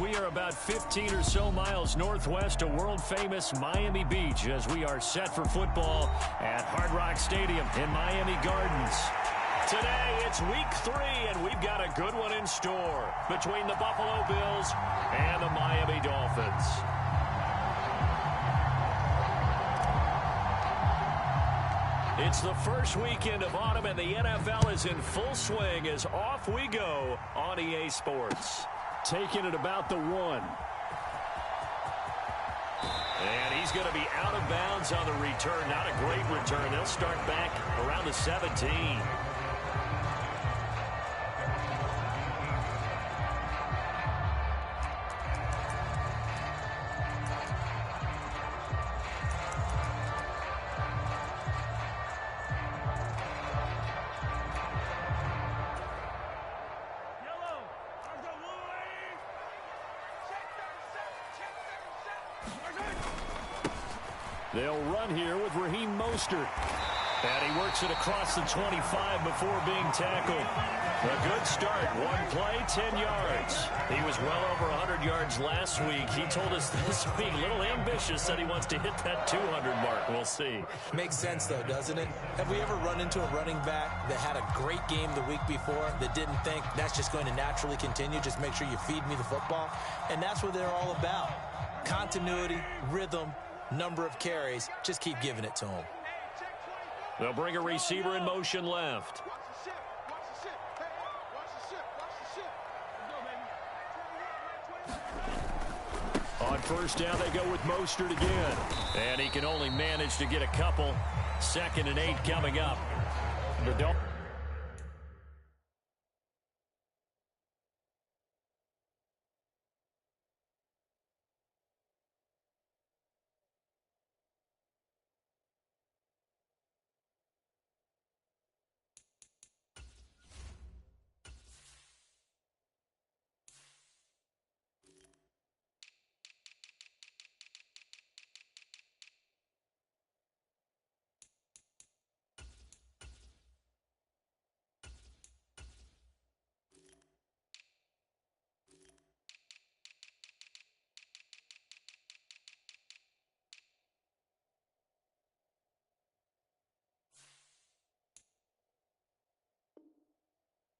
We are about 15 or so miles northwest of world-famous Miami Beach as we are set for football at Hard Rock Stadium in Miami Gardens. Today, it's week 3, and we've got a good one in store between the Buffalo Bills and the Miami Dolphins. It's the first weekend of autumn, and the NFL is in full swing as off we go on EA Sports. Taking it about the 1. And he's going to be out of bounds on the return. Not a great return. They'll start back around the 17. They'll run here with Raheem Mostert. And he works it across the 25 before being tackled. A good start. One play, 10 yards. He was well over 100 yards last week. He told us this week, a little ambitious, said he wants to hit that 200 mark. We'll see. Makes sense, though, doesn't it? Have we ever run into a running back that had a great game the week before that didn't think that's just going to naturally continue? Just make sure you feed me the football. And that's what they're all about. Continuity, rhythm, number of carries. Just keep giving it to him. They'll bring a receiver in motion left. On first down, they go with Mostert again. And he can only manage to get a couple. 2nd and 8 coming up. The Dolphins.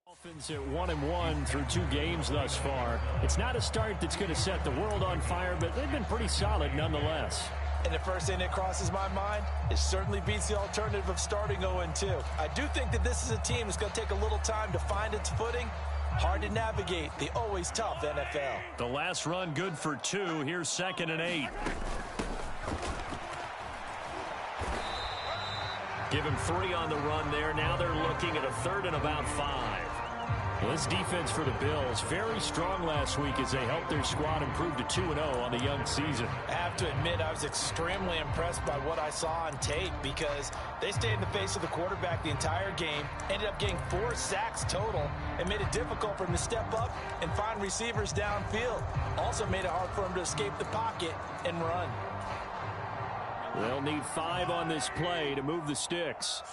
Dolphins at 1-1 through 2 games thus far. It's not a start that's going to set the world on fire, but they've been pretty solid nonetheless. And the first thing that crosses my mind, it certainly beats the alternative of starting 0-2. I do think that this is a team that's going to take a little time to find its footing. Hard to navigate the always tough NFL. The last run good for 2. Here's 2nd and 8. Give him 3 on the run there. Now they're looking at a 3rd and about 5. Well, this defense for the Bills, very strong last week as they helped their squad improve to 2-0 on the young season. I have to admit, I was extremely impressed by what I saw on tape because they stayed in the face of the quarterback the entire game, ended up getting 4 sacks total, and made it difficult for him to step up and find receivers downfield. Also made it hard for him to escape the pocket and run. They'll need 5 on this play to move the sticks.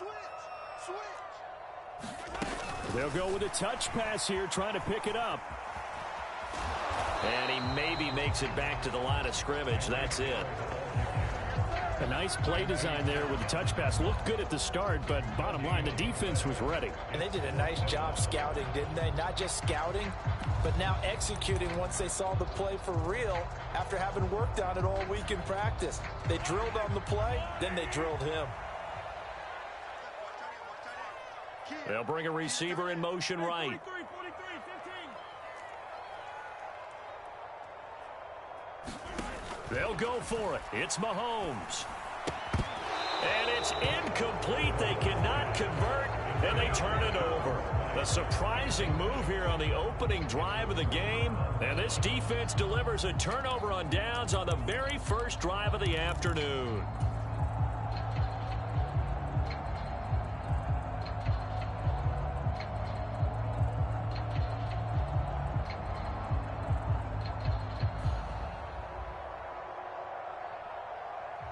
They'll go with a touch pass here, trying to pick it up. And he maybe makes it back to the line of scrimmage. That's it. A nice play design there with the touch pass. Looked good at the start, but bottom line, the defense was ready. And they did a nice job scouting, didn't they? Not just scouting, but now executing once they saw the play for real after having worked on it all week in practice. They drilled on the play, then they drilled him. They'll bring a receiver in motion right. They'll go for it. It's Mahomes. And it's incomplete. They cannot convert, and they turn it over. A surprising move here on the opening drive of the game. And this defense delivers a turnover on downs on the very first drive of the afternoon.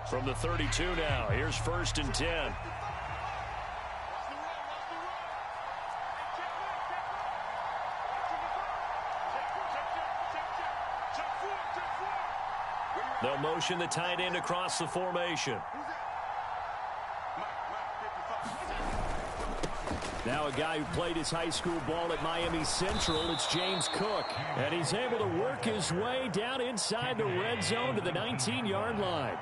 From the 32 now, here's 1st and 10. They'll motion the tight end across the formation. Now a guy who played his high school ball at Miami Central, it's James Cook. And he's able to work his way down inside the red zone to the 19-yard line.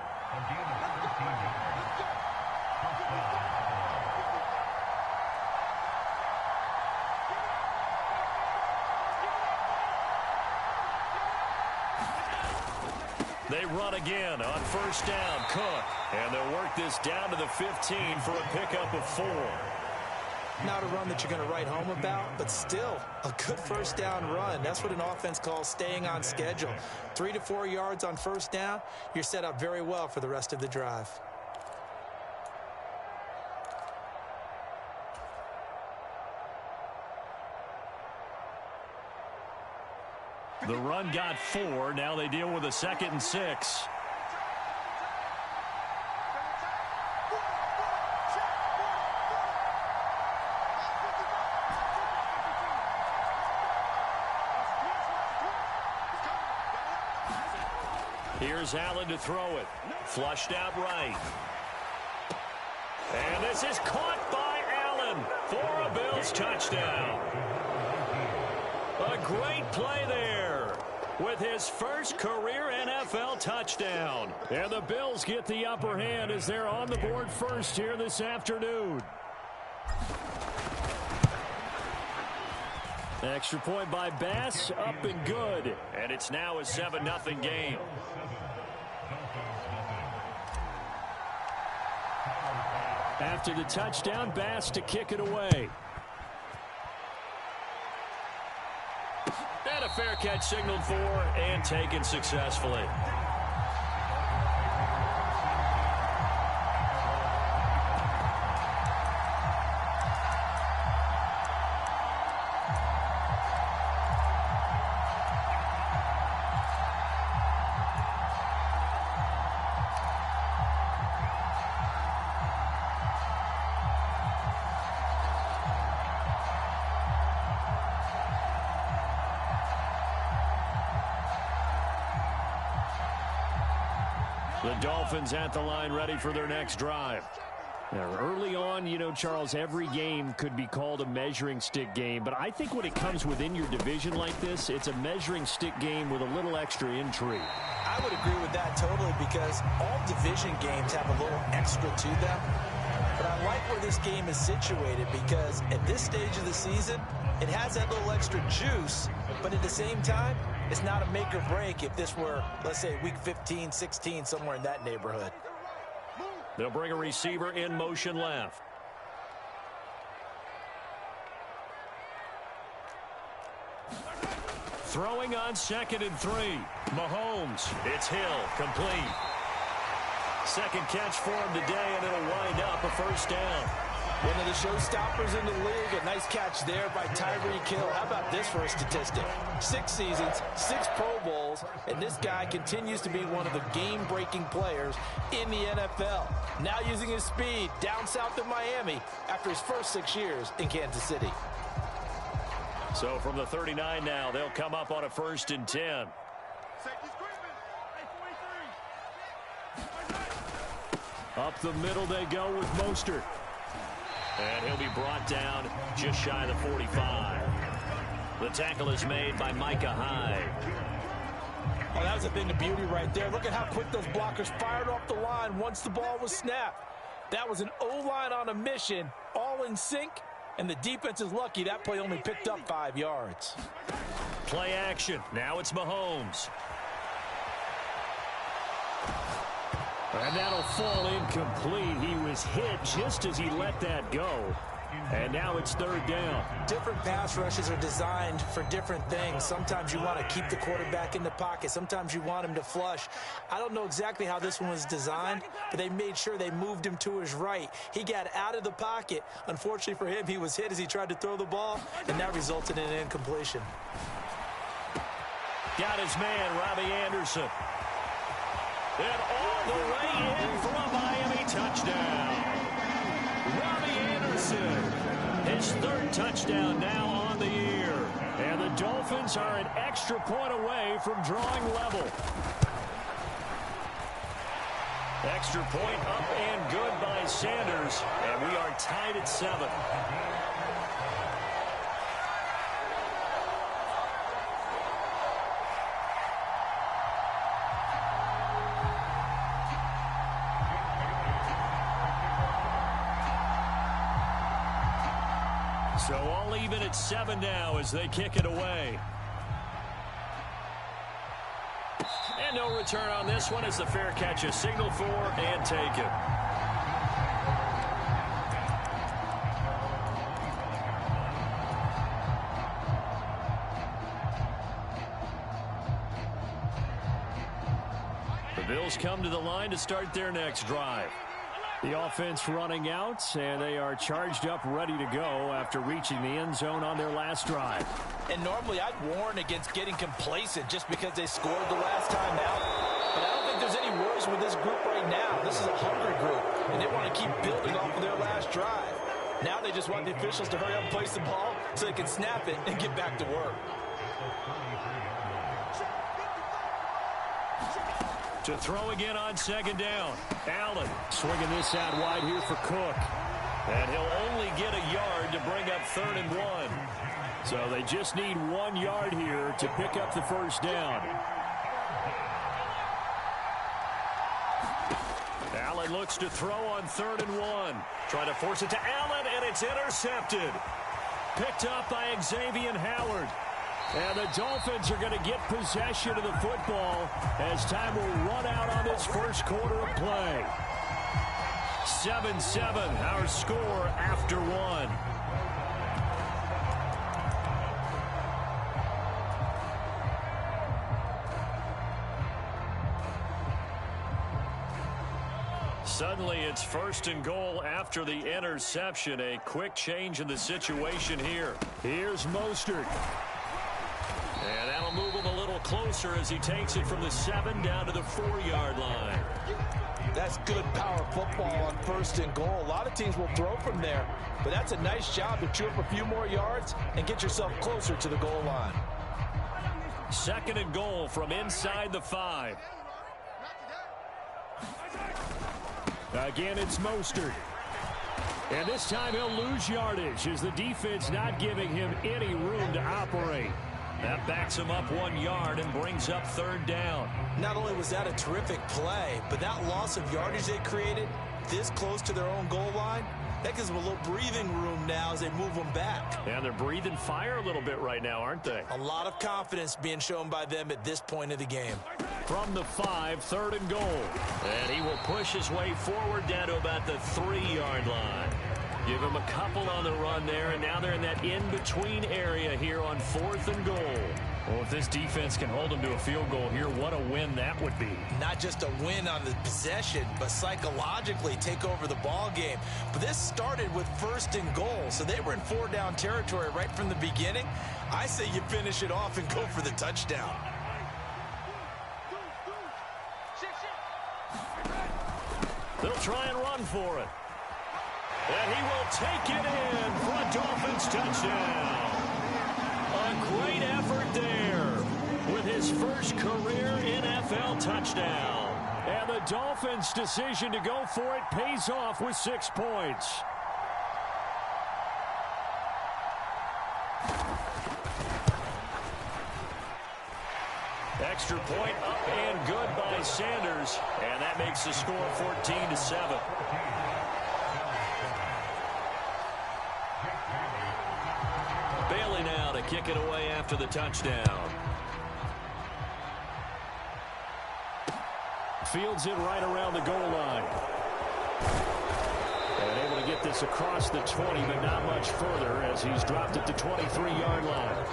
They run again on first down, Cook. And they'll work this down to the 15 for a pickup of 4. Not a run that you're going to write home about, but still a good first down run. That's what an offense calls staying on schedule. 3 to 4 yards on first down, you're set up very well for the rest of the drive. The run got 4. Now they deal with a 2nd and 6. Here's Allen to throw it. Flushed out right. And this is caught by Allen for a Bills touchdown. A great play there with his first career NFL touchdown. And the Bills get the upper hand as they're on the board first here this afternoon. Extra point by Bass, up and good. And it's now a 7-0 game. After the touchdown, Bass to kick it away. And a fair catch signaled for and taken successfully. The Dolphins at the line ready for their next drive. Now, early on, you know, Charles, every game could be called a measuring stick game. But I think when it comes within your division like this, it's a measuring stick game with a little extra intrigue. I would agree with that totally because all division games have a little extra to them. But I like where this game is situated because at this stage of the season, it has that little extra juice. But at the same time, it's not a make or break if this were, let's say, week 15, 16, somewhere in that neighborhood. They'll bring a receiver in motion left. Throwing on 2nd and 3. Mahomes. It's Hill. Complete. Second catch for him today, and it'll wind up a first down. One of the showstoppers in the league. A nice catch there by Tyreek Hill. How about this for a statistic? 6 seasons, 6 Pro Bowls, and this guy continues to be one of the game-breaking players in the NFL. Now using his speed down south of Miami after his first 6 years in Kansas City. So from the 39 now, they'll come up on a 1st and 10. Up the middle they go with Mostert. And he'll be brought down just shy of the 45. The tackle is made by Micah Hyde. Oh, that was a thing of beauty right there. Look at how quick those blockers fired off the line once the ball was snapped. That was an O-line on a mission, all in sync, and the defense is lucky that play only picked up 5 yards. Play action. Now it's Mahomes. And that'll fall incomplete. He was hit just as he let that go. And now it's 3rd down. Different pass rushes are designed for different things. Sometimes you want to keep the quarterback in the pocket. Sometimes you want him to flush. I don't know exactly how this one was designed, but they made sure they moved him to his right. He got out of the pocket. Unfortunately for him, he was hit as he tried to throw the ball, and that resulted in an incompletion. Got his man, Robbie Anderson. And all the way in for a Miami touchdown. Robbie Anderson, his 3rd touchdown now on the year. And the Dolphins are an extra point away from drawing level. Extra point up and good by Sanders, and we are tied at 7. So all even at 7 now as they kick it away. And no return on this one as the fair catch is signaled for and taken. The Bills come to the line to start their next drive. The offense running out, and they are charged up, ready to go after reaching the end zone on their last drive. And normally I'd warn against getting complacent just because they scored the last time out. But I don't think there's any worries with this group right now. This is a hungry group, and they want to keep building off of their last drive. Now they just want the officials to hurry up and place the ball so they can snap it and get back to work. To throw again on second down. Allen swinging this out wide here for Cook. And he'll only get a yard to bring up 3rd and 1. So they just need 1 yard here to pick up the first down. Allen looks to throw on 3rd and 1. Trying to force it to Allen, and it's intercepted. Picked up by Xavier Howard. And the Dolphins are going to get possession of the football as time will run out on this first quarter of play. 7-7, our score after 1. Suddenly it's 1st and goal after the interception. A quick change in the situation here. Here's Mostert. And that'll move him a little closer as he takes it from the 7 down to the 4-yard line. That's good power football on 1st and goal. A lot of teams will throw from there, but that's a nice job to chew up a few more yards and get yourself closer to the goal line. 2nd and goal from inside the 5. Again, it's Mostert. And this time he'll lose yardage as the defense not giving him any room to operate. That backs him up 1 yard and brings up 3rd down. Not only was that a terrific play, but that loss of yardage they created this close to their own goal line, that gives them a little breathing room now as they move them back. And they're breathing fire a little bit right now, aren't they? A lot of confidence being shown by them at this point of the game. From the 5, 3rd and goal. And he will push his way forward down to about the 3-yard line. Give him a couple on the run there, and now they're in that in-between area here on 4th and goal. Well, if this defense can hold them to a field goal here, what a win that would be. Not just a win on the possession, but psychologically take over the ball game. But this started with 1st and goal, so they were in 4-down territory right from the beginning. I say you finish it off and go for the touchdown. They'll try and run for it. And he will take it in for a Dolphins touchdown. A great effort there with his first career NFL touchdown. And the Dolphins' decision to go for it pays off with 6 points. Extra point up and good by Sanders. And that makes the score 14-7. Bailey now to kick it away after the touchdown. Fields it right around the goal line. And able to get this across the 20, but not much further as he's dropped at the 23-yard line.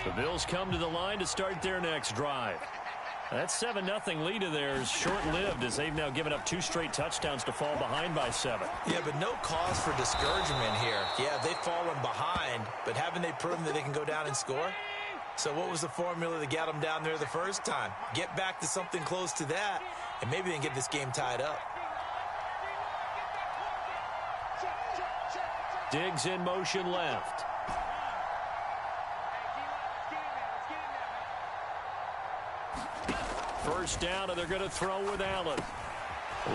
The Bills come to the line to start their next drive. That 7-0 lead of theirs short-lived as they've now given up 2 straight touchdowns to fall behind by 7. Yeah, but no cause for discouragement here. Yeah, they've fallen behind, but haven't they proven that they can go down and score? So what was the formula that got them down there the first time? Get back to something close to that, and maybe they can get this game tied up. Diggs in motion left. First down, and they're going to throw with Allen.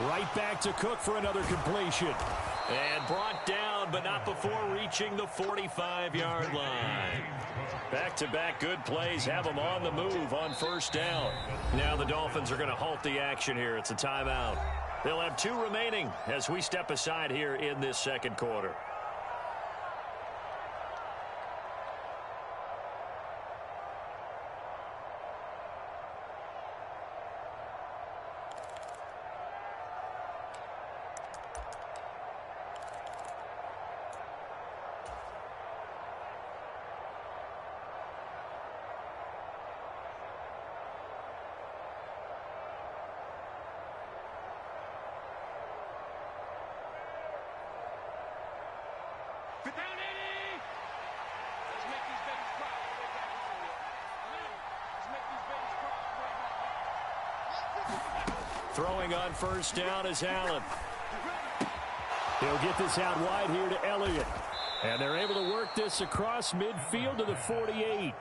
Right back to Cook for another completion. And brought down, but not before reaching the 45-yard line. Back-to-back good plays have them on the move on first down. Now the Dolphins are going to halt the action here. It's a timeout. They'll have 2 remaining as we step aside here in this second quarter. Throwing on first down is Allen. He'll get this out wide here to Elliott. And they're able to work this across midfield to the 48.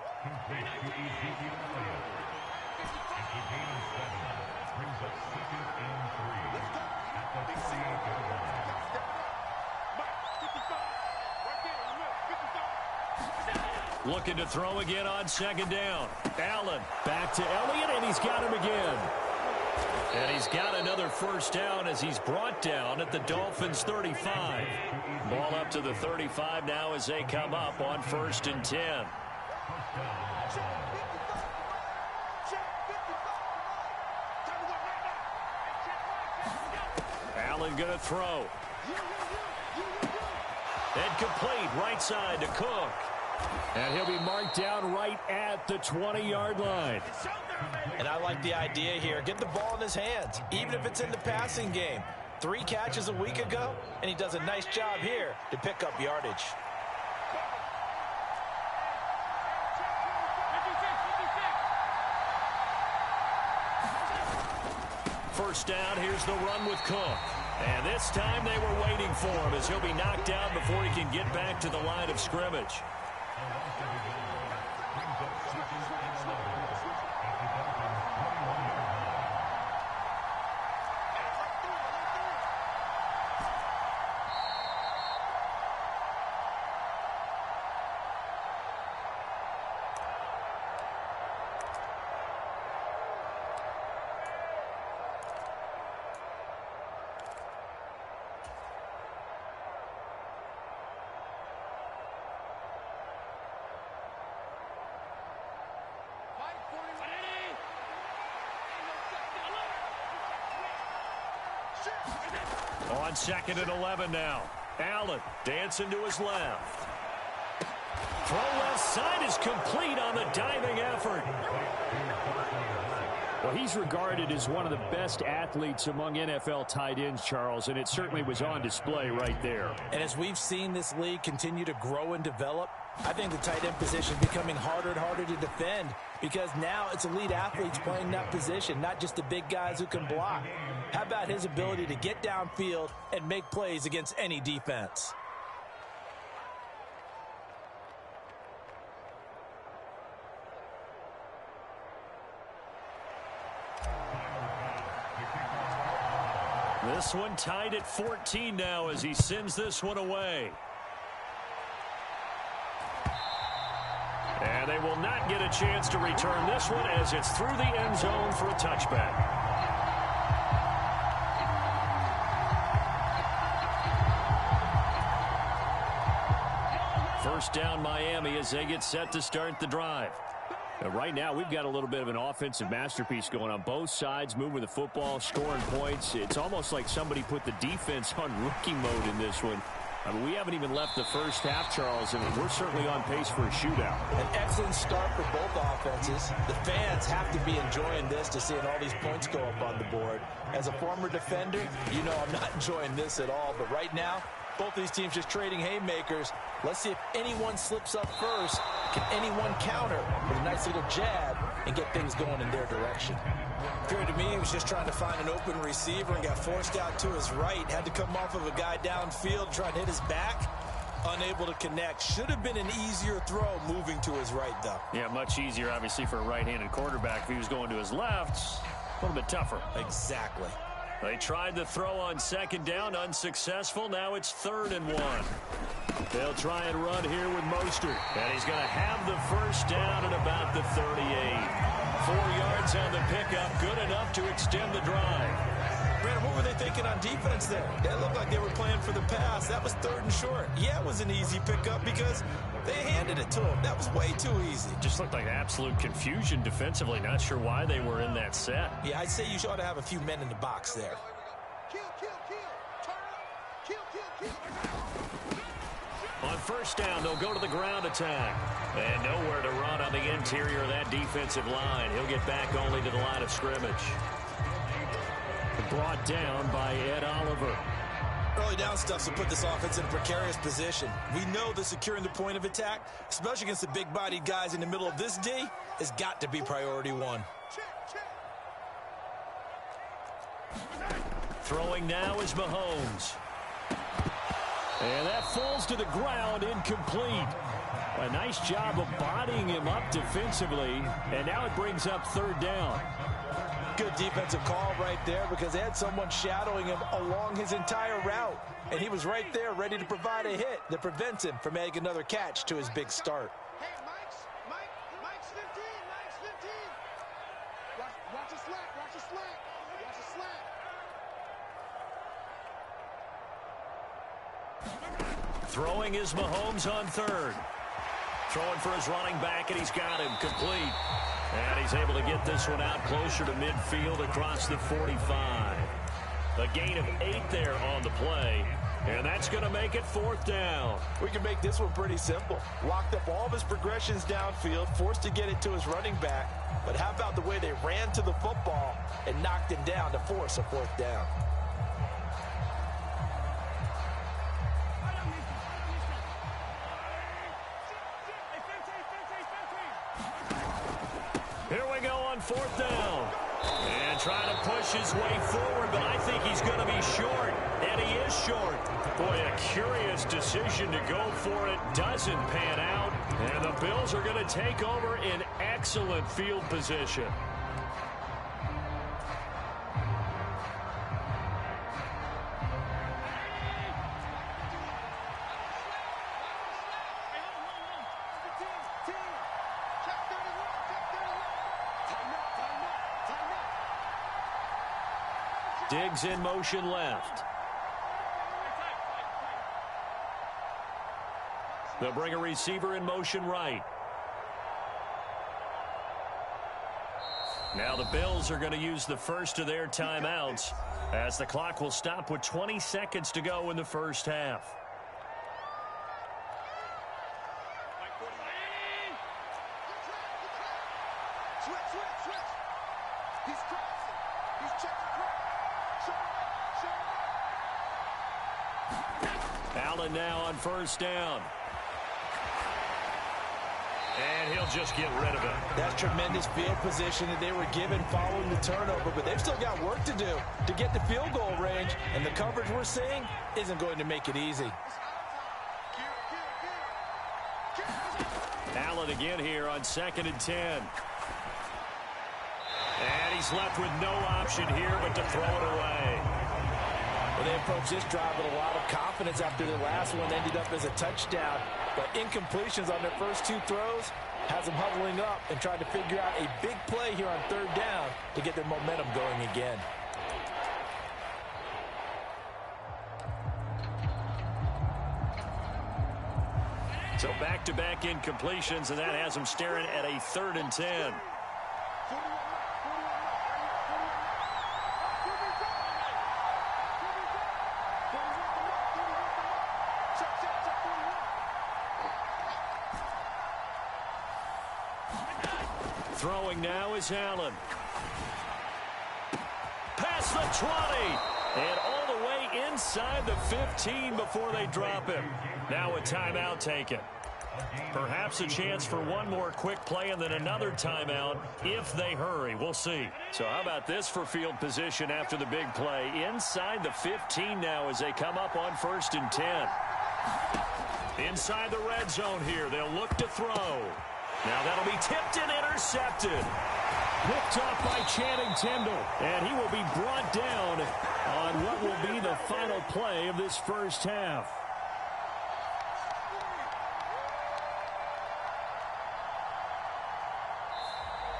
Looking to throw again on second down. Allen back to Elliott, and he's got him again. And he's got another first down as he's brought down at the Dolphins' 35. Ball up to the 35 now as they come up on 1st and 10. Allen going to throw. And complete right side to Cook. And he'll be marked down right at the 20-yard line. And I like the idea here. Get the ball in his hands, even if it's in the passing game. 3 catches a week ago, and he does a nice job here to pick up yardage. First down, here's the run with Cook. And this time they were waiting for him as he'll be knocked down before he can get back to the line of scrimmage. On 2nd and 11 now. Allen dancing to his left. Throw left side is complete on the diving effort. Well, he's regarded as one of the best athletes among NFL tight ends, Charles, and it certainly was on display right there. And as we've seen this league continue to grow and develop, I think the tight end position is becoming harder and harder to defend because now it's elite athletes playing that position, not just the big guys who can block. How about his ability to get downfield and make plays against any defense? This one tied at 14 now as he sends this one away. And they will not get a chance to return this one as it's through the end zone for a touchback. First down Miami as they get set to start the drive. Right now, we've got a little bit of an offensive masterpiece going on. Both sides moving the football, scoring points. It's almost like somebody put the defense on rookie mode in this one. I mean, we haven't even left the first half, Charles, and we're certainly on pace for a shootout. An excellent start for both offenses. The fans have to be enjoying this to seeing all these points go up on the board. As a former defender, you know I'm not enjoying this at all. But right now, both these teams just trading haymakers. Let's see if anyone slips up first. Can anyone counter with a nice little jab and get things going in their direction? Appeared to me he was just trying to find an open receiver and got forced out to his right. Had to come off of a guy downfield, trying to hit his back. Unable to connect. Should have been an easier throw moving to his right, though. Yeah, much easier, obviously, for a right-handed quarterback. If he was going to his left, A little bit tougher. Exactly. They tried to throw on second down, unsuccessful. Now it's 3rd and 1. They'll try and run here with Mostert. And he's going to have the first down at about the 38. 4 yards on the pickup, good enough to extend the drive. Brandon, what were they thinking on defense there? They looked like they were playing for the pass. That was 3rd and short. Yeah, it was an easy pickup because they handed it to him. That was way too easy. Just looked like absolute confusion defensively. Not sure why they were in that set. Yeah, I'd say you ought to have a few men in the box there. On first down, they'll go to the ground attack. And nowhere to run on the interior of that defensive line. He'll get back only to the line of scrimmage. Brought down by Ed Oliver. Early down stuff will put this offense in a precarious position. We know that securing the point of attack, especially against the big-bodied guys in the middle of this D, has got to be priority 1. Throwing now is Mahomes. And that falls to the ground, incomplete. A nice job of bodying him up defensively, and now it brings up 3rd down. Good defensive call right there because they had someone shadowing him along his entire route. And he was right there ready to provide a hit that prevents him from making another catch to his big start. Hey, Mike's 15, Mike's 15. Watch the slack, watch the slack, watch the slack. Throwing is Mahomes on 3rd. Throwing for his running back, and he's got him complete. And he's able to get this one out closer to midfield across the 45. A gain of 8 there on the play. And that's going to make it 4th down. We can make this one pretty simple. Locked up all of his progressions downfield, forced to get it to his running back. But how about the way they ran to the football and knocked him down to force a 4th down? Here we go on 4th down. And trying to push his way forward, but I think he's going to be short. And he is short. Boy, a curious decision to go for it. Doesn't pan out. And the Bills are going to take over in excellent field position. Diggs in motion left. They'll bring a receiver in motion right. Now the Bills are going to use the first of their timeouts as the clock will stop with 20 seconds to go in the first half. Allen now on first down. And he'll just get rid of it. That's tremendous field position that they were given following the turnover, but they've still got work to do to get the field goal range, and the coverage we're seeing isn't going to make it easy. Allen again here on 2nd and 10. And he's left with no option here but to throw it away. Well, they approached this drive with a lot of confidence after their last one ended up as a touchdown. But incompletions on their first 2 throws has them huddling up and trying to figure out a big play here on 3rd down to get their momentum going again. So back-to-back incompletions, and that has them staring at a 3rd and 10. Throwing now is Allen. Past the 20. And all the way inside the 15 before they drop him. Now a timeout taken. Perhaps a chance for one more quick play and then another timeout if they hurry. We'll see. So how about this for field position after the big play? Inside the 15 now as they come up on 1st and 10. Inside the red zone here. They'll look to throw. Now that'll be tipped and intercepted. Picked off by Channing Tindall. And he will be brought down on what will be the final play of this first half.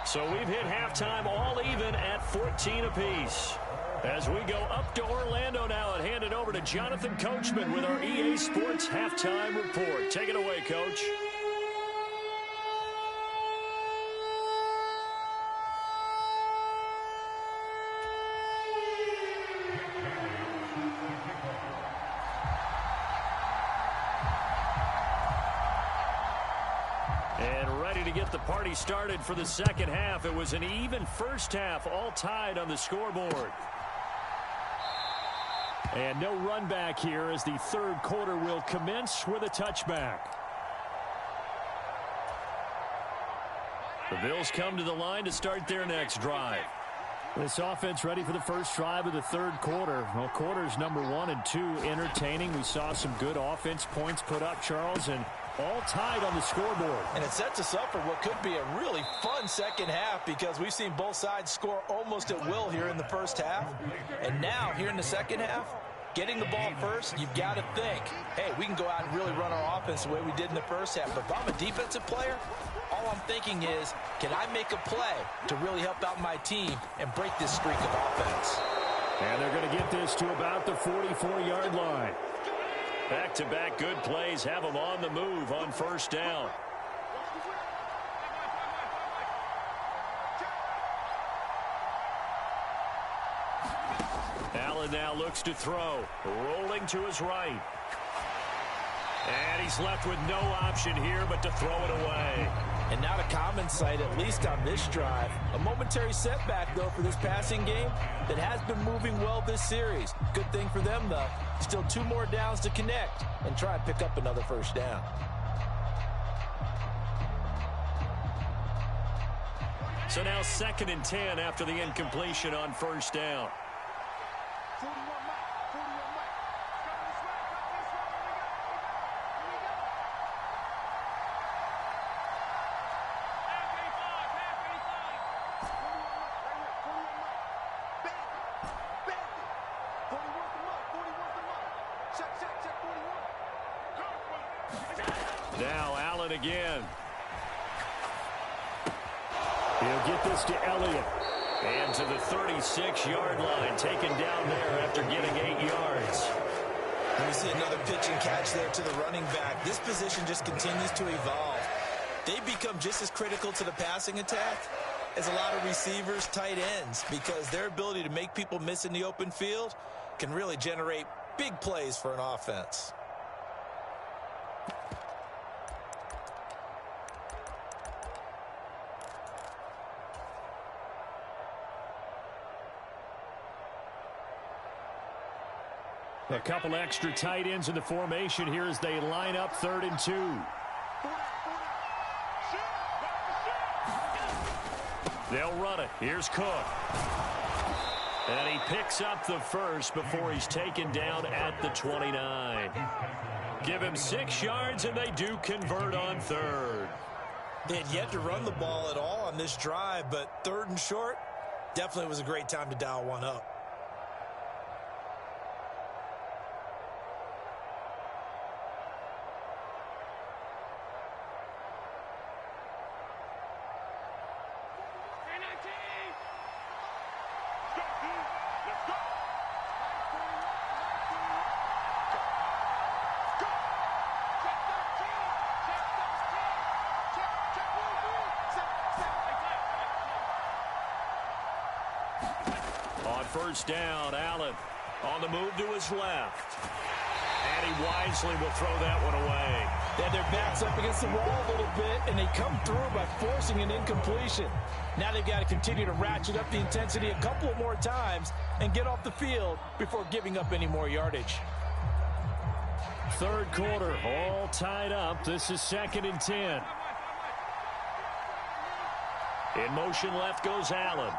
So we've hit halftime all even at 14 apiece. As we go up to Orlando now and hand it over to Jonathan Coachman with our EA Sports Halftime Report. Take it away, Coach. Get the party started for the second half. It was an even first half, all tied on the scoreboard. And no run back here as the third quarter will commence with a touchback. The Bills come to the line to start their next drive. This offense ready for the first drive of the third quarter. Well, quarters number 1 and 2 entertaining. We saw some good offense points put up, Charles, and all tied on the scoreboard. And it sets us up for what could be a really fun second half because we've seen both sides score almost at will here in the first half. And now, here in the second half, getting the ball first, you've got to think, hey, we can go out and really run our offense the way we did in the first half. But if I'm a defensive player, all I'm thinking is, can I make a play to really help out my team and break this streak of offense? And they're going to get this to about the 44-yard line. Back-to-back good plays have them on the move on first down. Allen now looks to throw. Rolling to his right. And he's left with no option here but to throw it away. And not a common sight, at least on this drive. A momentary setback, though, for this passing game that has been moving well this series. Good thing for them, though. Still 2 more downs to connect and try and pick up another first down. So now 2nd and 10 after the incompletion on first down. Now Allen again. He'll get this to Elliott. And to the 36-yard line, taken down there after getting 8 yards. And we see another pitch and catch there to the running back. This position just continues to evolve. They become just as critical to the passing attack as a lot of receivers, tight ends, because their ability to make people miss in the open field can really generate big plays for an offense. A couple extra tight ends in the formation here as they line up 3rd and 2. They'll run it. Here's Cook. And he picks up the first before he's taken down at the 29. Give him 6 yards, and they do convert on 3rd. They had yet to run the ball at all on this drive, but 3rd and short definitely was a great time to dial one up. First down, Allen on the move to his left. And he wisely will throw that one away. They had their backs up against the wall a little bit, and they come through by forcing an incompletion. Now they've got to continue to ratchet up the intensity a couple of more times and get off the field before giving up any more yardage. 3rd quarter, all tied up. This is 2nd and 10. In motion left goes Allen.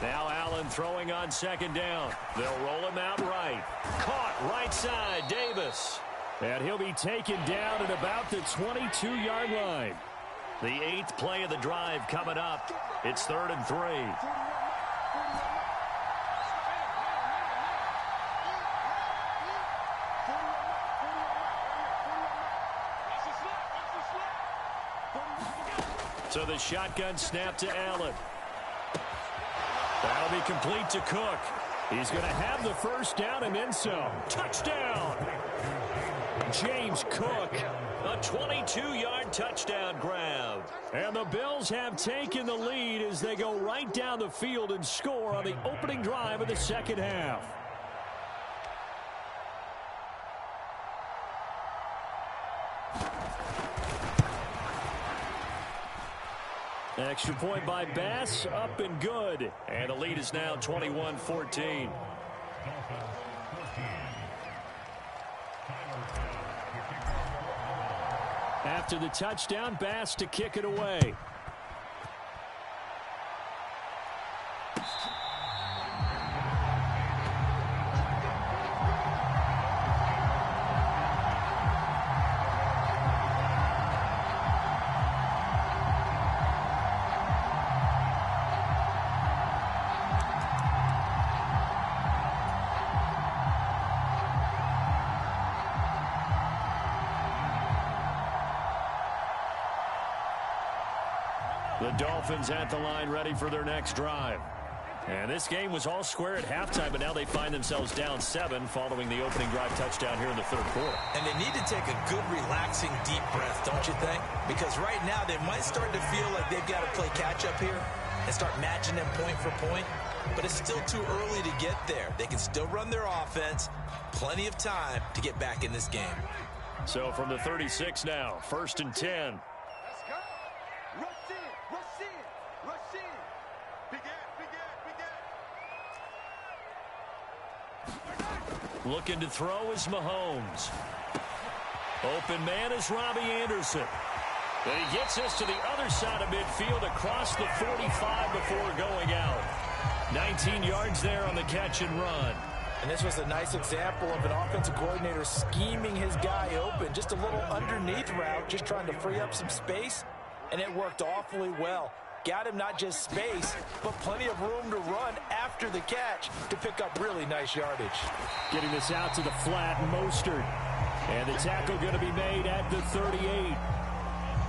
Now Allen throwing on 2nd down. They'll roll him out right. Caught right side, Davis. And he'll be taken down at about the 22-yard line. The 8th play of the drive coming up. It's 3rd and 3. So the shotgun snap to Allen. That'll be complete to Cook. He's going to have the first down and then some. Touchdown! James Cook, a 22-yard touchdown grab. And the Bills have taken the lead as they go right down the field and score on the opening drive of the second half. Extra point by Bass, up and good. And the lead is now 21-14. After the touchdown, Bass to kick it away. The Dolphins at the line ready for their next drive. And this game was all square at halftime, but now they find themselves down 7 following the opening drive touchdown here in the third quarter. And they need to take a good, relaxing, deep breath, don't you think? Because right now they might start to feel like they've got to play catch-up here and start matching them point for point. But it's still too early to get there. They can still run their offense. Plenty of time to get back in this game. So from the 36 now, 1st and 10. Looking to throw is Mahomes. Open man is Robbie Anderson. And he gets us to the other side of midfield across the 45 before going out. 19 yards there on the catch and run. And this was a nice example of an offensive coordinator scheming his guy open. Just a little underneath route, just trying to free up some space. And it worked awfully well. Got him not just space, but plenty of room to run after the catch to pick up really nice yardage. Getting this out to the flat, Mostert. And the tackle going to be made at the 38.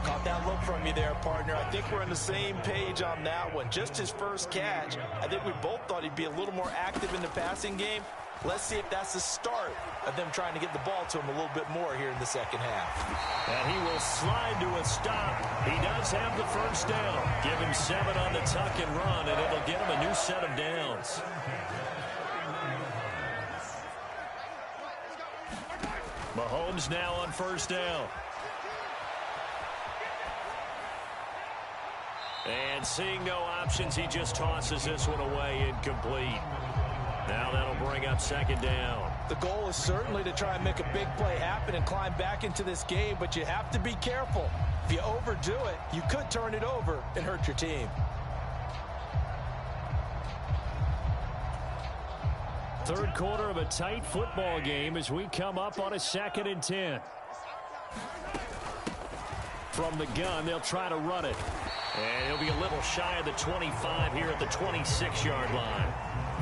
Caught that look from you there, partner. I think we're on the same page on that one. Just his first catch. I think we both thought he'd be a little more active in the passing game. Let's see if that's the start of them trying to get the ball to him a little bit more here in the second half. And he will slide to a stop. He does have the first down. Give him 7 on the tuck and run, and it'll get him a new set of downs. Mahomes now on first down. And seeing no options, he just tosses this one away incomplete. Now that'll bring up second down. The goal is certainly to try and make a big play happen and climb back into this game, but you have to be careful. If you overdo it, you could turn it over and hurt your team. Third quarter of a tight football game as we come up on a 2nd and 10. From the gun, they'll try to run it. And he'll be a little shy of the 25 here at the 26-yard line.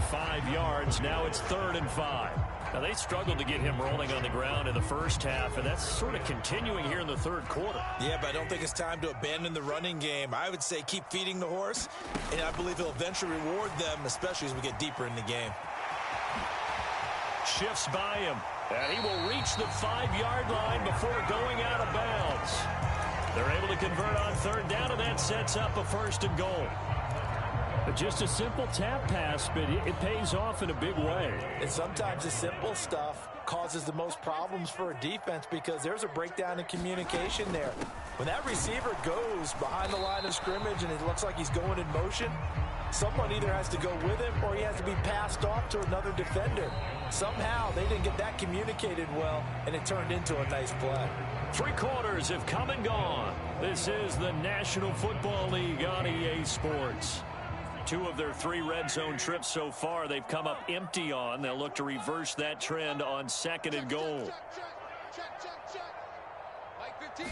5 yards, now it's 3rd and 5. Now they struggled to get him rolling on the ground in the first half, and that's sort of continuing here in the third quarter. Yeah, but I don't think it's time to abandon the running game. I would say keep feeding the horse, and I believe he'll eventually reward them, especially as we get deeper in the game. Shifts by him, and he will reach the 5-yard line before going out of bounds. They're able to convert on 3rd down, and that sets up a 1st and goal. But just a simple tap pass, but it pays off in a big way. And sometimes the simple stuff causes the most problems for a defense because there's a breakdown in communication there. When that receiver goes behind the line of scrimmage and it looks like he's going in motion, someone either has to go with him or he has to be passed off to another defender. Somehow they didn't get that communicated well, and it turned into a nice play. 3 quarters have come and gone. This is the National Football League on EA Sports. 2 of their 3 red zone trips so far they've come up empty on. They'll look to reverse that trend on 2nd and goal. check, check, check. Mike 15.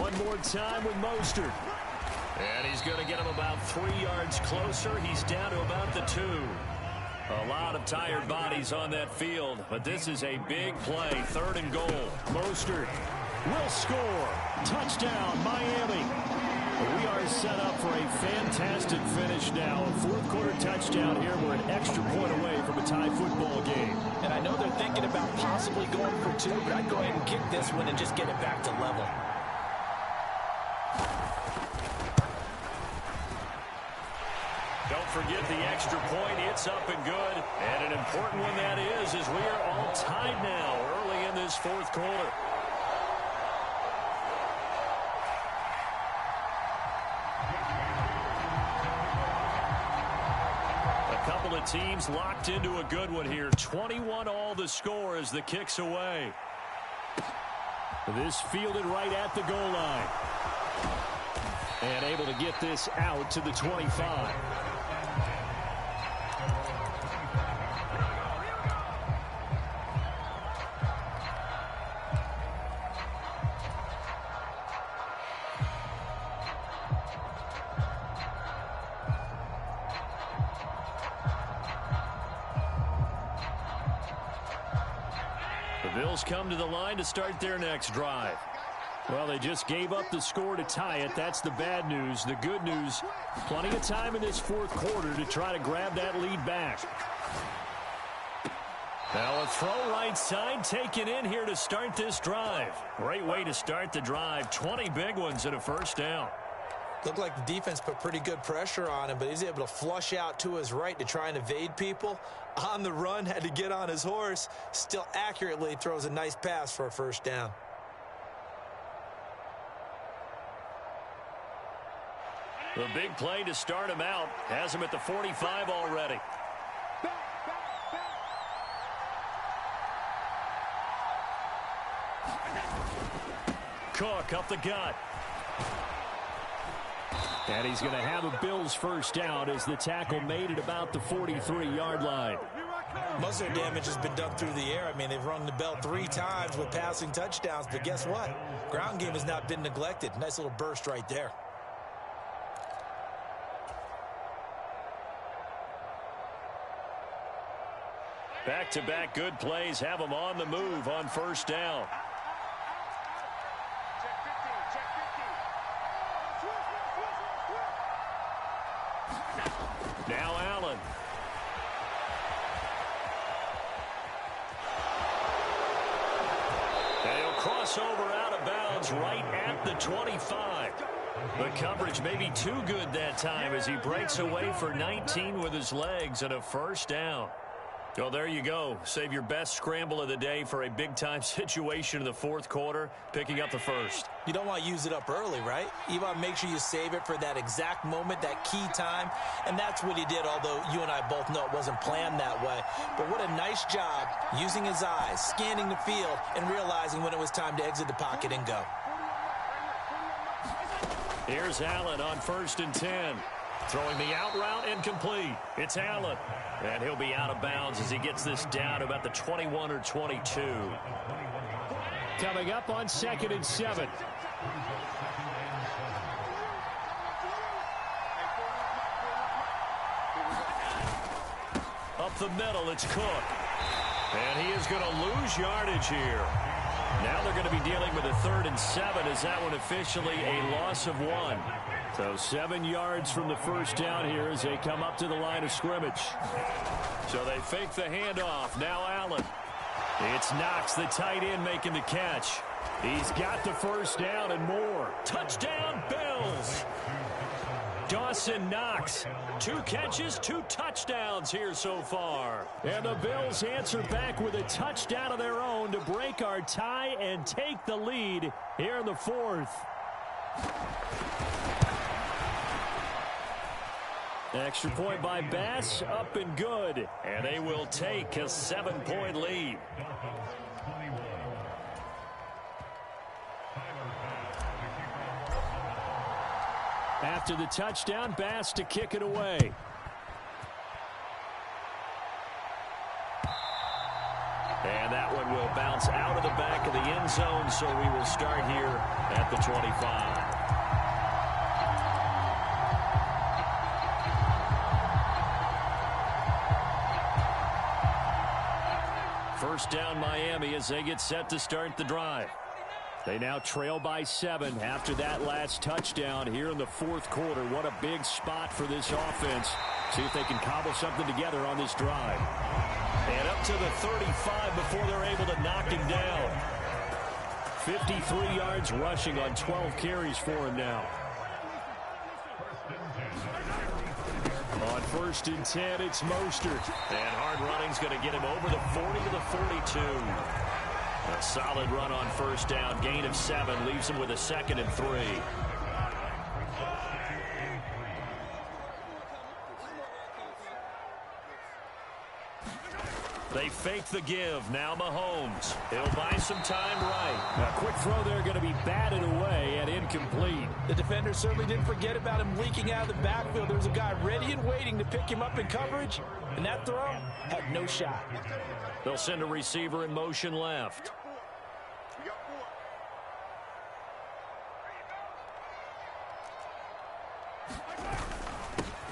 One more time with Mostert. And he's going to get him about 3 yards closer. He's down to about the 2. A lot of tired bodies on that field, but this is a big play. 3rd and goal. Mostert will score. Touchdown, Miami. We are set up for a fantastic finish now. A 4th quarter touchdown here. We're an extra point away from a tie football game. And I know they're thinking about possibly going for 2, but I'd go ahead and kick this one and just get it back to level. Don't forget the extra point. It's up and good. And an important one that is as we are all tied now early in this 4th quarter. A couple of teams locked into a good one here. 21 all the score as the kick's away. This fielded right at the goal line. And able to get this out to the 25. The Bills come to the line to start their next drive. Well, they just gave up the score to tie it. That's the bad news. The good news, plenty of time in this 4th quarter to try to grab that lead back. Now a throw right side taken in here to start this drive. Great way to start the drive. 20 big ones and a 1st down. Looked like the defense put pretty good pressure on him, but he's able to flush out to his right to try and evade people. On the run, had to get on his horse. Still accurately throws a nice pass for a 1st down. The big play to start him out has him at the 45 already. Cook up the gut. And he's going to have a Bills 1st down as the tackle made it about the 43-yard line. Most of their damage has been done through the air. I mean, they've rung the bell 3 times with passing touchdowns, but guess what? Ground game has not been neglected. Nice little burst right there. Back-to-back good plays have them on the move on 1st down. Now Allen. And he'll cross over out of bounds right at the 25. The coverage may be too good that time as he breaks away for 19 with his legs and a 1st down. Well, there you go. Save your best scramble of the day for a big-time situation in the 4th quarter, picking up the 1st. You don't want to use it up early, right? You want to make sure you save it for that exact moment, that key time, and that's what he did, although you and I both know it wasn't planned that way. But what a nice job using his eyes, scanning the field, and realizing when it was time to exit the pocket and go. Here's Allen on 1st and 10. Throwing the out route incomplete. It's Allen. And he'll be out of bounds as he gets this down about the 21 or 22. Coming up on 2nd and 7. Up the middle, it's Cook. And he is going to lose yardage here. Now they're going to be dealing with a 3rd and 7 as that one officially a loss of 1. So 7 yards from the 1st down here as they come up to the line of scrimmage. So they fake the handoff. Now Allen. It's Knox, the tight end, making the catch. He's got the 1st down and more. Touchdown, Bills. Dawson Knox. 2 catches, 2 touchdowns here so far. And the Bills answer back with a touchdown of their own to break our tie and take the lead here in the 4th. Extra point by Bass, up and good. And they will take a 7-point lead. After the touchdown, Bass to kick it away. And that one will bounce bounce out of the back of the end zone, so we will start here at the 25. First down, Miami, as they get set to start the drive. They now trail by 7 after that last touchdown here in the fourth quarter. What a big spot for this offense. See if they can cobble something together on this drive. And up to the 35 before they're able to knock him down. 53 yards rushing on 12 carries for him now. On 1st and 10, it's Mostert. And hard running's going to get him over the 40 to the 42. A solid run on first down. Gain of 7 leaves him with a 2nd and 3. They fake the give. Now Mahomes. He'll buy some time right. A quick throw there going to be batted away and incomplete. The defender certainly didn't forget about him leaking out of the backfield. There was a guy ready and waiting to pick him up in coverage, and that throw had no shot. They'll send a receiver in motion left.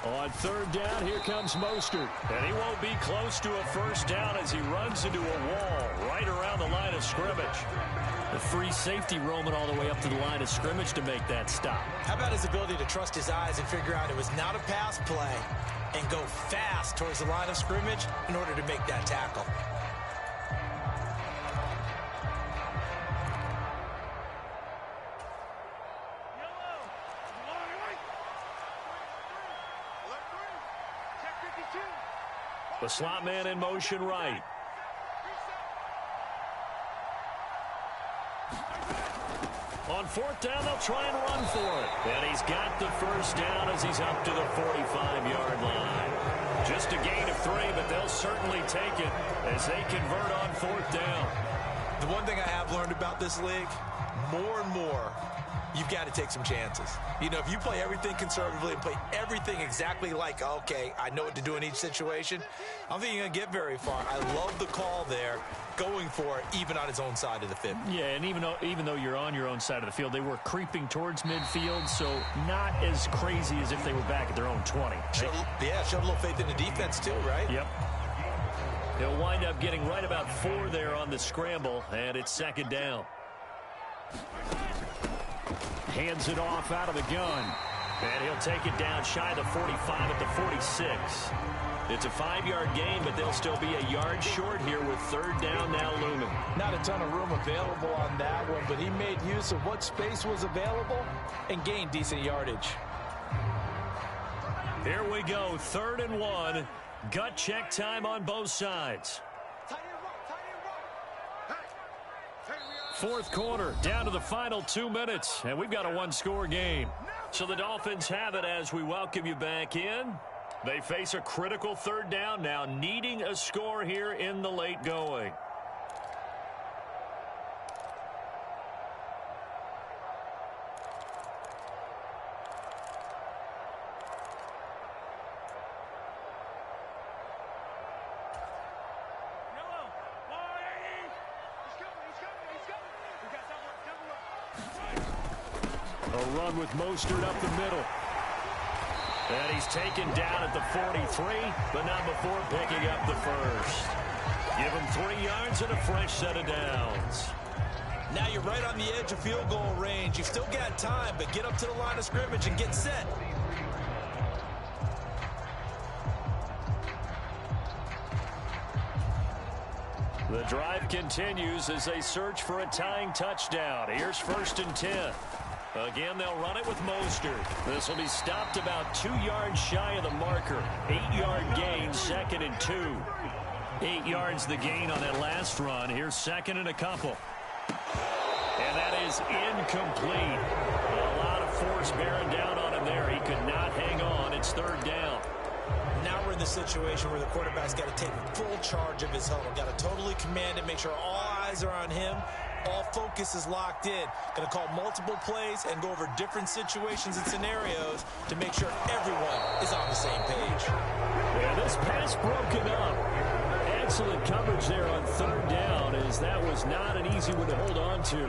On 3rd down, here comes Mostert. And he won't be close to a first down as he runs into a wall right around the line of scrimmage. The free safety roaming all the way up to the line of scrimmage to make that stop. How about his ability to trust his eyes and figure out it was not a pass play and go fast towards the line of scrimmage in order to make that tackle? The slot man in motion right. On 4th down, they'll try and run for it. And he's got the first down as he's up to the 45-yard line. Just a gain of 3, but they'll certainly take it as they convert on 4th down. The one thing I have learned about this league, more and more, you've got to take some chances. You know, if you play everything conservatively and play everything exactly like, okay, I know what to do in each situation, I don't think you're going to get very far. I love the call there, going for it, even on his own side of the field. Yeah, and even though you're on your own side of the field, they were creeping towards midfield, so not as crazy as if they were back at their own 20. Showed a little faith in the defense too, right? Yep. He'll wind up getting right about 4 there on the scramble, and it's 2nd down. Hands it off out of the gun. And he'll take it down shy of the 45 at the 46. It's a 5-yard gain, but they'll still be a yard short here with 3rd down now looming. Not a ton of room available on that one, but he made use of what space was available and gained decent yardage. Here we go, 3rd and 1. Gut check time on both sides. 4th quarter, down to the final 2 minutes, and we've got a 1-score game. So the Dolphins have it as we welcome you back in. They face a critical 3rd down now, needing a score here in the late going. A run with Mostert up the middle. And he's taken down at the 43, but not before picking up the first. Give him 3 yards and a fresh set of downs. Now you're right on the edge of field goal range. You've still got time, but get up to the line of scrimmage and get set. The drive continues as they search for a tying touchdown. Here's 1st and 10. Again, they'll run it with Mostert. This will be stopped about 2 yards shy of the marker. 8-yard gain, 2nd and 2. 8 yards the gain on that last run. Here's 2nd and a couple. And that is incomplete. A lot of force bearing down on him there. He could not hang on. It's 3rd down. Now we're in the situation where the quarterback's got to take full charge of his huddle. Got to totally command it, make sure all eyes are on him. All focus is locked in. Going to call multiple plays and go over different situations and scenarios to make sure everyone is on the same page. Yeah, this pass broken up. excellent coverage there on third down, as that was not an easy one to hold on to.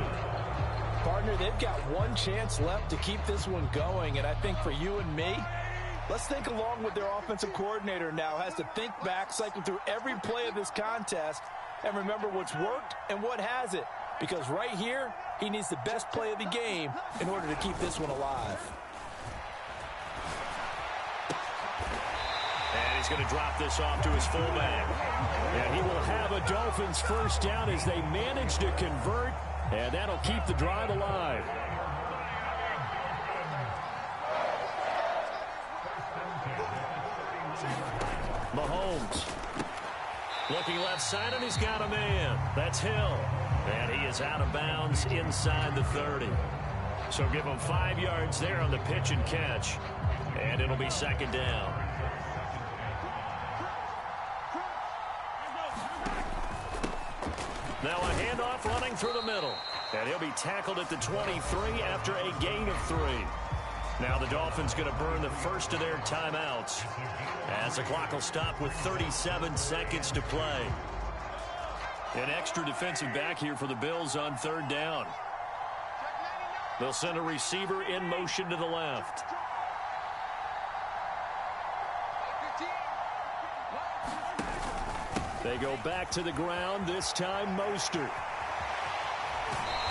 Partner, they've got one chance left to keep this one going, and I think for you and me, let's think along with their offensive coordinator now. Has to think back, cycle through every play of this contest, and remember what's worked and what hasn't. Because right here, he needs the best play of the game in order to keep this one alive. And he's going to drop this off to his fullback. And he will have a Dolphins first down as they manage to convert, and that'll keep the drive alive. Mahomes looking left side, and he's got a man. That's Hill. And he is out of bounds inside the 30. So give him 5 yards there on the pitch and catch. And it'll be second down. Now a handoff running through the middle. And he'll be tackled at the 23 after a gain of 3. Now the Dolphins going to burn the first of their timeouts, as the clock will stop with 37 seconds to play. An extra defensive back here for the Bills on third down. They'll send a receiver in motion to the left. They go back to the ground, this time Mostert.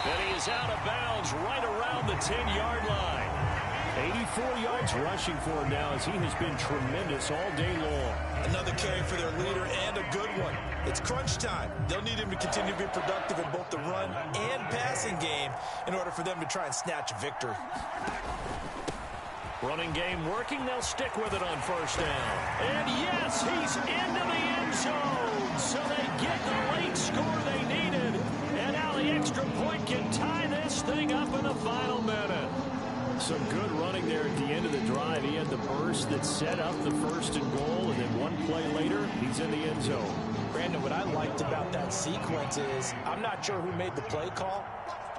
And he is out of bounds right around the 10-yard line. 84 yards rushing for him now, as he has been tremendous all day long. Another carry for their leader, and a good one. It's crunch time. They'll need him to continue to be productive in both the run and passing game in order for them to try and snatch a victory. Running game working. They'll stick with it on first down. And yes, he's into the end zone. So they get the late score they needed. And now the extra point can tie this thing up in the final minute. Some good running there at the end of the drive. He had the burst that set up the first and goal, and then one play later, he's in the end zone. Brandon, what I liked about that sequence is, I'm not sure who made the play call,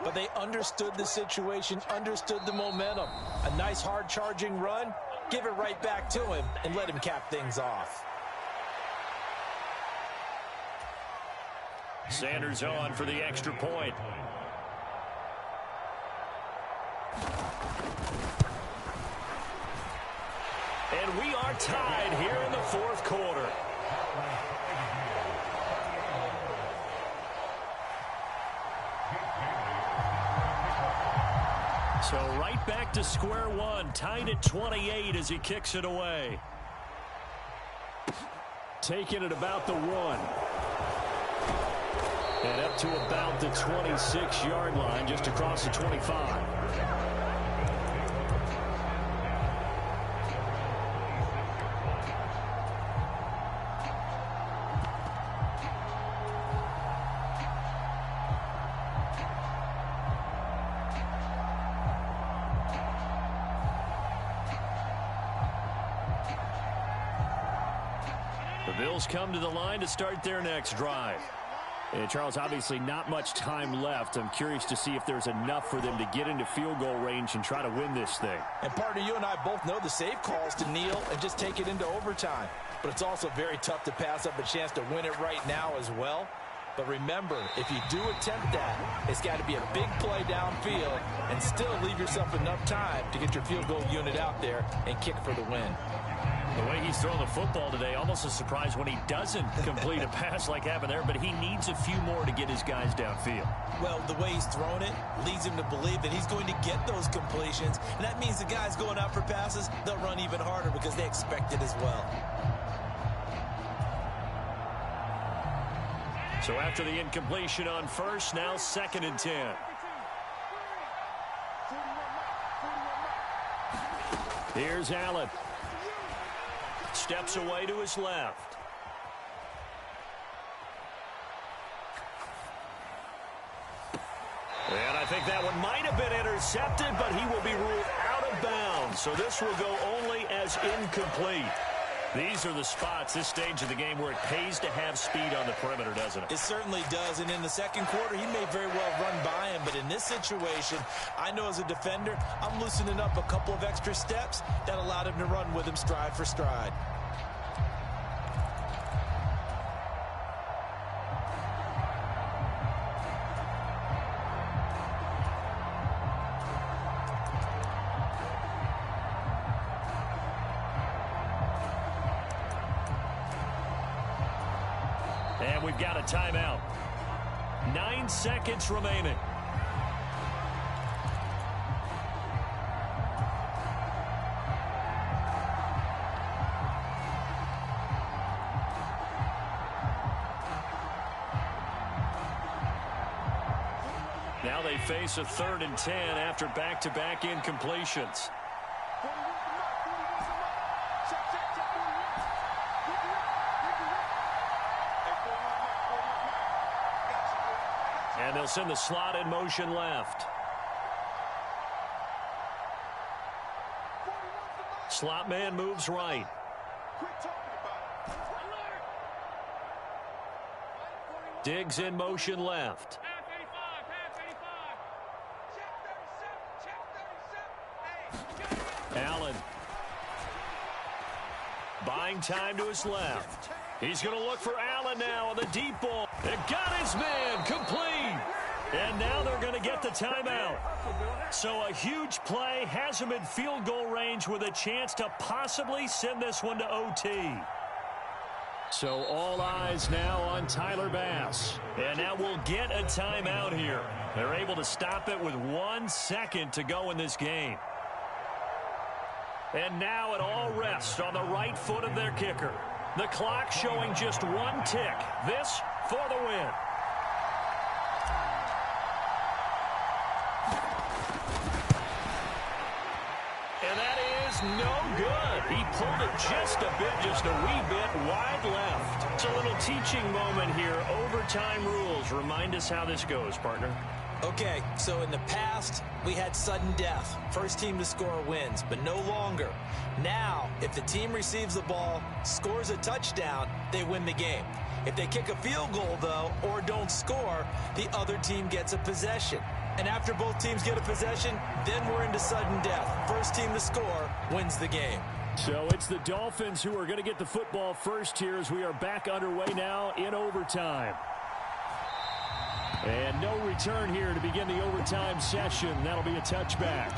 but they understood the situation, understood the momentum. A nice hard charging run, give it right back to him, and let him cap things off. Sanders on for the extra point. And we are tied here in the fourth quarter. So right back to square one, tied at 28 as he kicks it away. Taking it about the 1. And up to about the 26-yard line, just across the 25. The Bills come to the line to start their next drive. And Charles, obviously not much time left. I'm curious to see if there's enough for them to get into field goal range and try to win this thing. And partner, you and I both know the safe calls to kneel and just take it into overtime. But it's also very tough to pass up a chance to win it right now as well. But remember, if you do attempt that, it's got to be a big play downfield and still leave yourself enough time to get your field goal unit out there and kick for the win. The way he's throwing the football today, almost a surprise when he doesn't complete a pass like happened there, but he needs a few more to get his guys downfield. Well, the way he's thrown it leads him to believe that he's going to get those completions, and that means the guys going out for passes, they'll run even harder because they expect it as well. So after the incompletion on first, now 2nd and 10. Here's Allen. Steps away to his left. And I think that one might have been intercepted, but he will be ruled out of bounds. So this will go only as incomplete. These are the spots, this stage of the game, where it pays to have speed on the perimeter, doesn't it? It certainly does, and in the second quarter, he may very well run by him, but in this situation, I know as a defender, I'm loosening up a couple of extra steps that allowed him to run with him stride for stride. we've got a timeout. 9 seconds remaining. Now they face a 3rd and 10 after back-to-back incompletions. And they'll send the slot in motion left. Slot man moves right. Diggs in motion left. Allen. Buying time to his left. He's going to look for Allen now on the deep ball. It got his man complete. And now they're going to get the timeout. So a huge play has him in field goal range with a chance to possibly send this one to OT. So all eyes now on Tyler Bass. And now we'll get a timeout here. They're able to stop it with 1 second to go in this game. And now it all rests on the right foot of their kicker. The clock showing just 1 tick. This for the win. And that is no good. He pulled it just a wee bit wide left. It's a little teaching moment here. Overtime rules. Remind us how this goes, partner. Okay, so in the past, we had sudden death. First team to score wins, but no longer. Now, if the team receives the ball, scores a touchdown, they win the game. If they kick a field goal, though, or don't score, the other team gets a possession. And after both teams get a possession, then we're into sudden death. First team to score wins the game. So it's the Dolphins who are going to get the football first here as we are back underway now in overtime. And no return here to begin the overtime session. That'll be a touchback.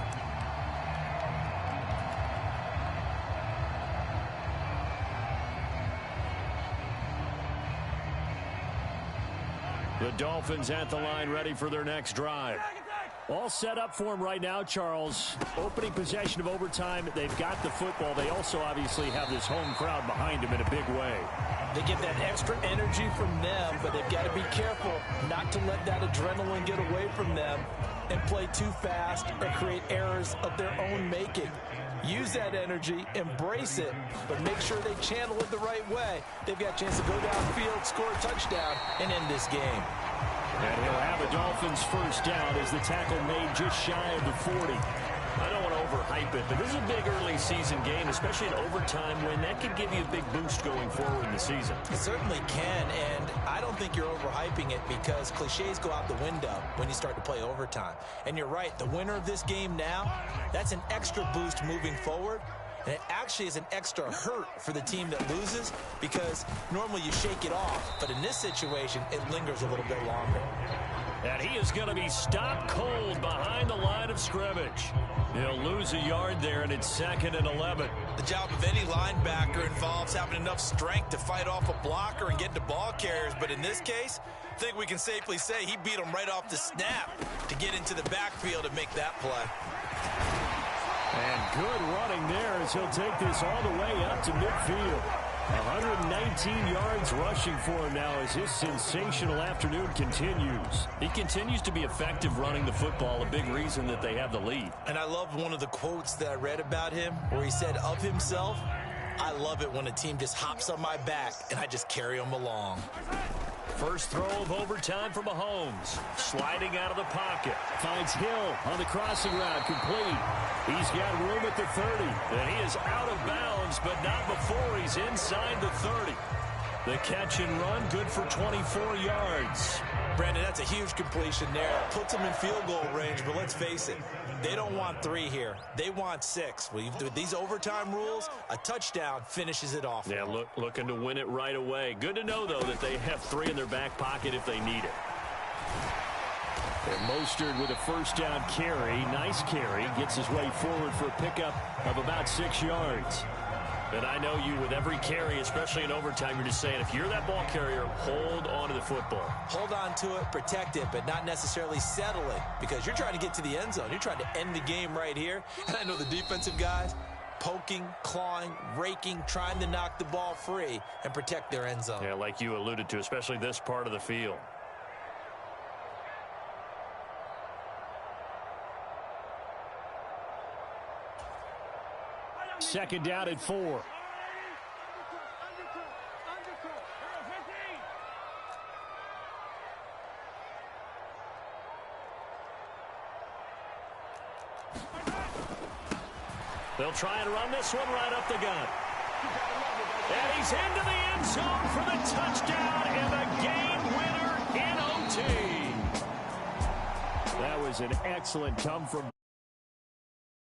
The Dolphins at the line ready for their next drive. All set up for them right now, Charles. Opening possession of overtime. They've got the football. They also obviously have this home crowd behind them in a big way. They get that extra energy from them, but they've got to be careful not to let that adrenaline get away from them and play too fast or create errors of their own making. Use that energy, embrace it, but make sure they channel it the right way. They've got a chance to go downfield, score a touchdown, and end this game. And he'll have a Dolphins first down as the tackle made just shy of the 40. I don't want to overhype it, but this is a big early season game, especially an overtime win. That could give you a big boost going forward in the season. It certainly can, and I don't think you're overhyping it because cliches go out the window when you start to play overtime. And you're right, the winner of this game now, that's an extra boost moving forward. And it actually is an extra hurt for the team that loses because normally you shake it off. But in this situation, it lingers a little bit longer. And he is going to be stopped cold behind the line of scrimmage. He'll lose a yard there, and it's 2nd and 11. The job of any linebacker involves having enough strength to fight off a blocker and get to ball carriers. But in this case, I think we can safely say he beat him right off the snap to get into the backfield and make that play. And good running there as he'll take this all the way up to midfield. 119 yards rushing for him now as his sensational afternoon continues. He continues to be effective running the football, a big reason that they have the lead. And I love one of the quotes that I read about him where he said of himself, "I love it when a team just hops on my back and I just carry them along." First throw of overtime for Mahomes. Sliding out of the pocket. Finds Hill on the crossing route, complete. He's got room at the 30. And he is out of bounds, but not before he's inside the 30. The catch and run, good for 24 yards. Brandon, that's a huge completion there. Puts them in field goal range, but let's face it, they don't want 3 here. They want 6. With these overtime rules, a touchdown finishes it off. Yeah, looking to win it right away. Good to know, though, that they have 3 in their back pocket if they need it. And Mostert with a first down carry. Nice carry. Gets his way forward for a pickup of about 6 yards. And I know you, with every carry, especially in overtime, you're just saying, if you're that ball carrier, hold on to the football. Hold on to it, protect it, but not necessarily settle it, because you're trying to get to the end zone. You're trying to end the game right here. And I know the defensive guys, poking, clawing, raking, trying to knock the ball free and protect their end zone. Yeah, like you alluded to, especially this part of the field. Second down at 4. They'll try and run this one right up the gut. And he's into the end zone for the touchdown and the game winner in OT. That was an excellent come from